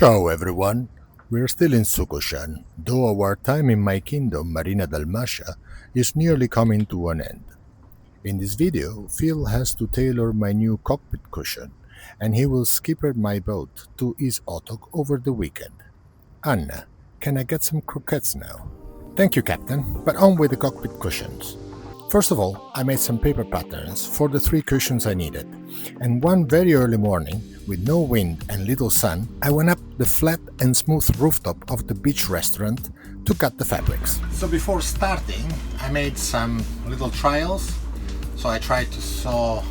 Ciao everyone, we're still in Sukošan, though our time in my kingdom, Marina Dalmatia, is nearly coming to an end. In this video, Phil has to tailor my new cockpit cushion, and he will skipper my boat to his otok over the weekend. Anna, can I get some croquettes now? Thank you, Captain, but on with the cockpit cushions. First of all, I made some paper patterns for the 3 cushions I needed, and one very early morning, with no wind and little sun, I went up the flat and smooth rooftop of the beach restaurant to cut the fabrics. So before starting, I made some little trials. So I tried to sew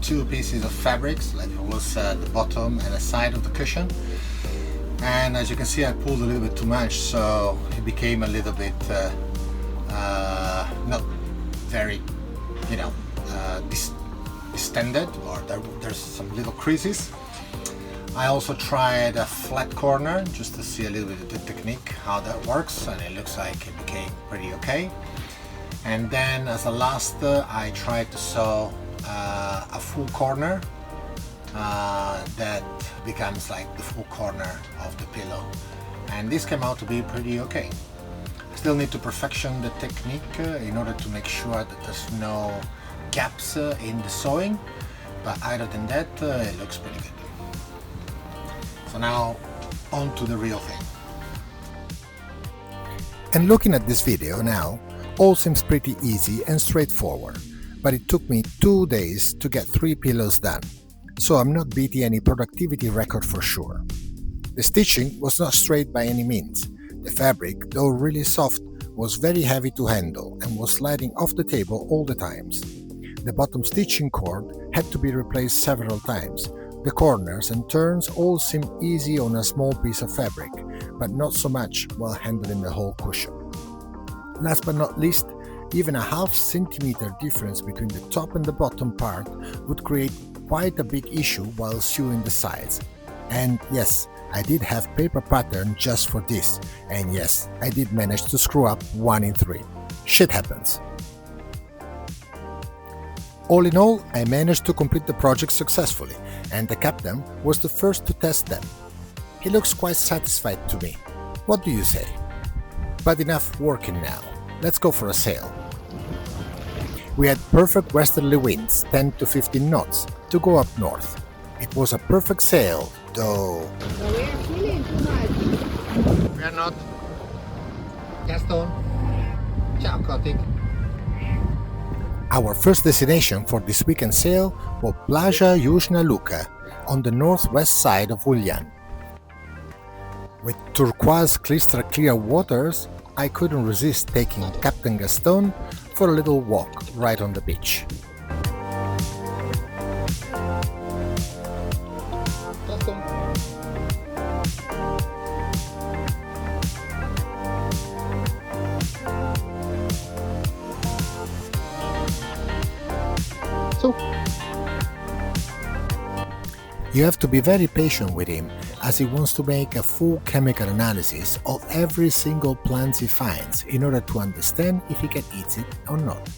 2 pieces of fabrics, like it was the bottom and the side of the cushion. And as you can see, I pulled a little bit too much, so it became a little bit not very, distended, or there's some little creases. I also tried a flat corner just to see a little bit of the technique, how that works, and it looks like it became pretty okay. And then as a last, I tried to sew a full corner that becomes like the full corner of the pillow, and this came out to be pretty okay. I still need to perfection the technique in order to make sure that there's no gaps in the sewing, but other than that it looks pretty good. So now on to the real thing. And looking at this video now, all seems pretty easy and straightforward, but it took me 2 days to get 3 pillows done, so I'm not beating any productivity record for sure. The stitching was not straight by any means. The fabric, though really soft, was very heavy to handle and was sliding off the table all the times. The bottom stitching cord had to be replaced several times. The corners and turns all seemed easy on a small piece of fabric, but not so much while handling the whole cushion. Last but not least, even a ½ centimeter difference between the top and the bottom part would create quite a big issue while sewing the sides. And yes, I did have paper pattern just for this, and yes, I did manage to screw up 1 in 3. Shit happens. All in all, I managed to complete the project successfully, and the captain was the first to test them. He looks quite satisfied to me. What do you say? But enough working now. Let's go for a sail. We had perfect westerly winds, 10 to 15 knots, to go up north. It was a perfect sail, though. No, we are feeling too much. We are not. Gaston. Ciao, Kotik. Our first destination for this weekend sail was Plaża Južna Luka, on the northwest side of Ugljan. With turquoise crystal clear waters, I couldn't resist taking Captain Gaston for a little walk right on the beach. You have to be very patient with him, as he wants to make a full chemical analysis of every single plant he finds in order to understand if he can eat it or not.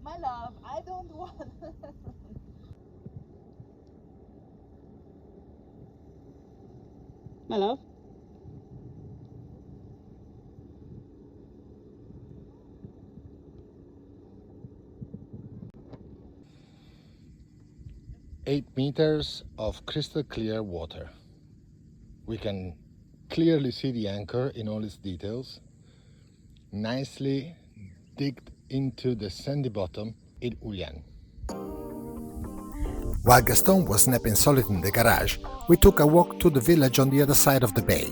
My love, I don't want. My love. 8 meters of crystal clear water. We can clearly see the anchor in all its details, nicely digged into the sandy bottom in Ugljan. While Gaston was napping solid in the garage, we took a walk to the village on the other side of the bay.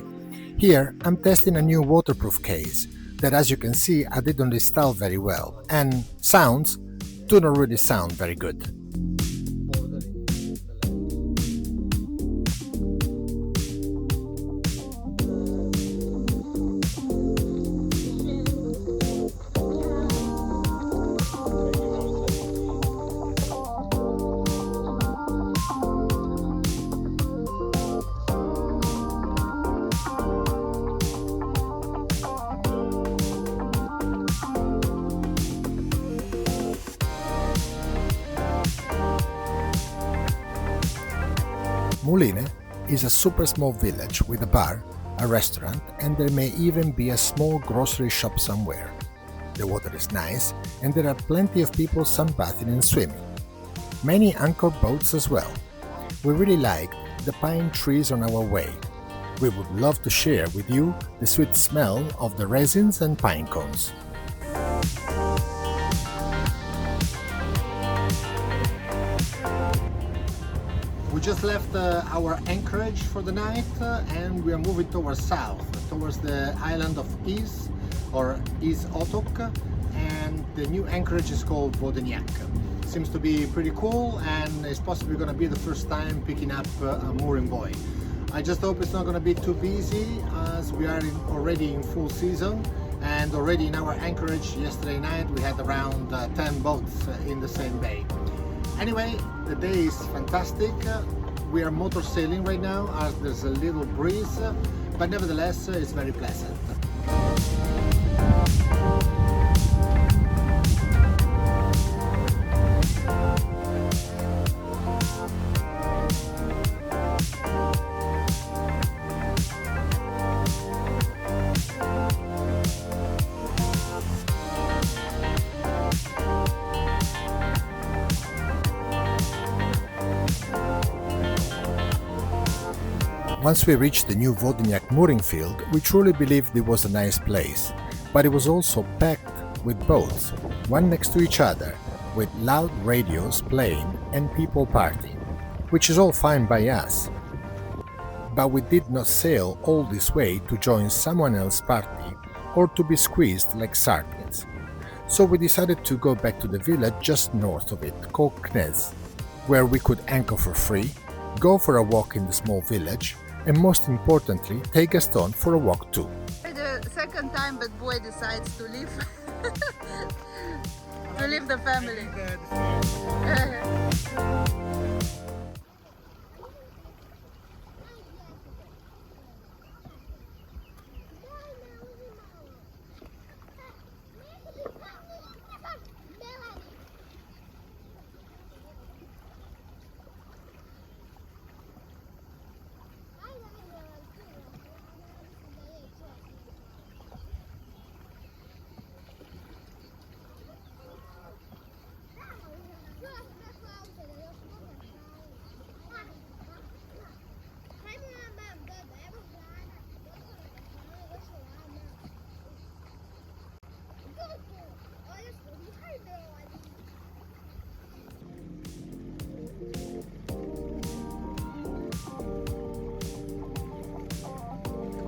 Here, I'm testing a new waterproof case that, as you can see, I didn't install very well, and sounds do not really sound very good. Muline is a super small village with a bar, a restaurant, and there may even be a small grocery shop somewhere. The water is nice and there are plenty of people sunbathing and swimming. Many anchor boats as well. We really like the pine trees on our way. We would love to share with you the sweet smell of the resins and pine cones. We just left our anchorage for the night and we are moving towards south, towards the island of Is or Is Otok, and the new anchorage is called Vodenjak. Seems to be pretty cool and it's possibly going to be the first time picking up a mooring buoy. I just hope it's not going to be too busy as we are already in full season, and already in our anchorage yesterday night we had around 10 boats in the same bay. Anyway, the day is fantastic. We are motor sailing right now as there's a little breeze, but nevertheless it's very pleasant. Once we reached the new Vodenjak mooring field, we truly believed it was a nice place, but it was also packed with boats, one next to each other, with loud radios playing and people partying, which is all fine by us. But we did not sail all this way to join someone else's party or to be squeezed like sardines. So we decided to go back to the village just north of it, called Knez, where we could anchor for free, go for a walk in the small village, and most importantly, take Gaston for a walk too. The second time that boy decides to leave to leave the family.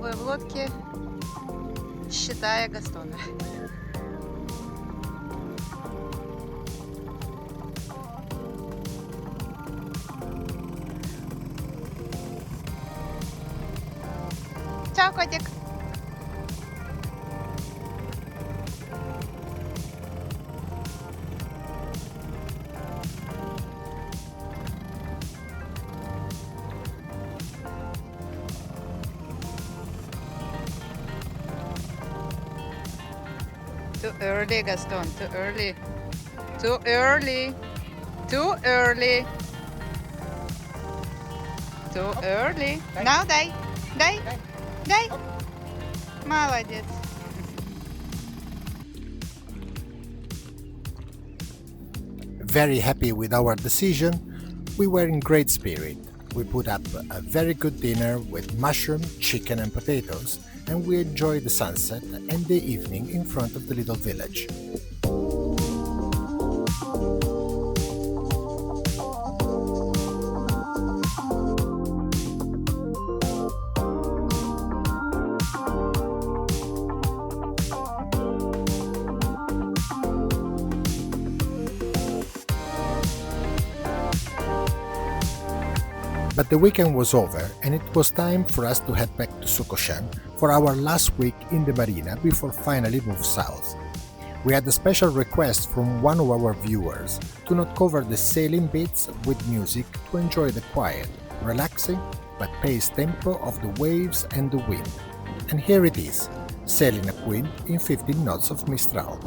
Двое в лодке, считая Гастона. Чао, котик! Too early, Gaston. Too early. Too early. Too early. Too early. Now дай. Дай. Дай. Молодец. Very happy with our decision, We were in great spirit. We put up a very good dinner with mushroom, chicken and potatoes, and we enjoyed the sunset and the evening in front of the little village. But the weekend was over and it was time for us to head back to Sukošan for our last week in the marina before finally move south. We had a special request from one of our viewers to not cover the sailing bits with music to enjoy the quiet, relaxing but paced tempo of the waves and the wind. And here it is, sailing upwind in 15 knots of Mistral.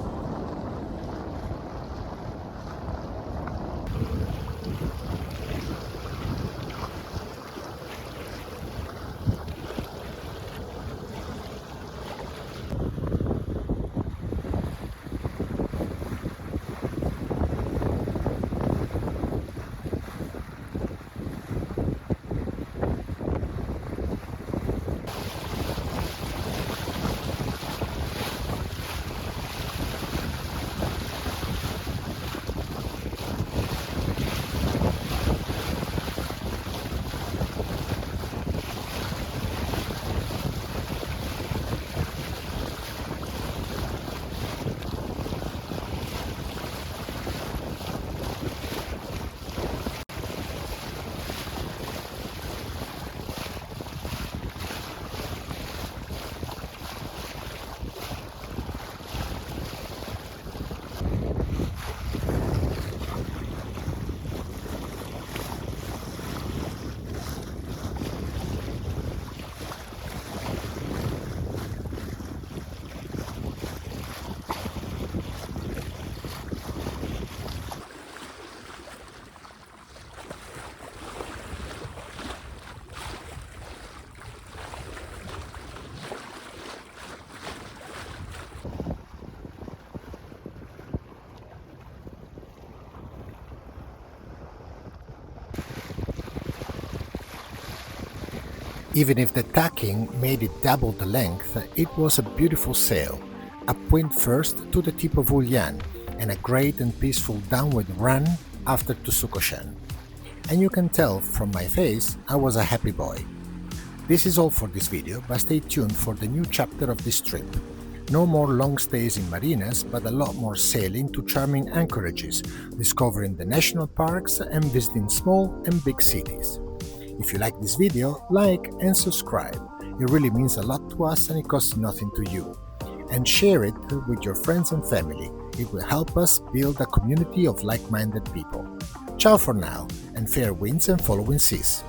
Even if the tacking made it double the length, it was a beautiful sail, upwind first to the tip of Ugljan, and a great and peaceful downward run after to Sukošan. And you can tell from my face I was a happy boy. This is all for this video, but stay tuned for the new chapter of this trip. No more long stays in marinas, but a lot more sailing to charming anchorages, discovering the national parks and visiting small and big cities. If you like this video, like and subscribe. It really means a lot to us and it costs nothing to you. And share it with your friends and family. It will help us build a community of like-minded people. Ciao for now, and fair winds and following seas.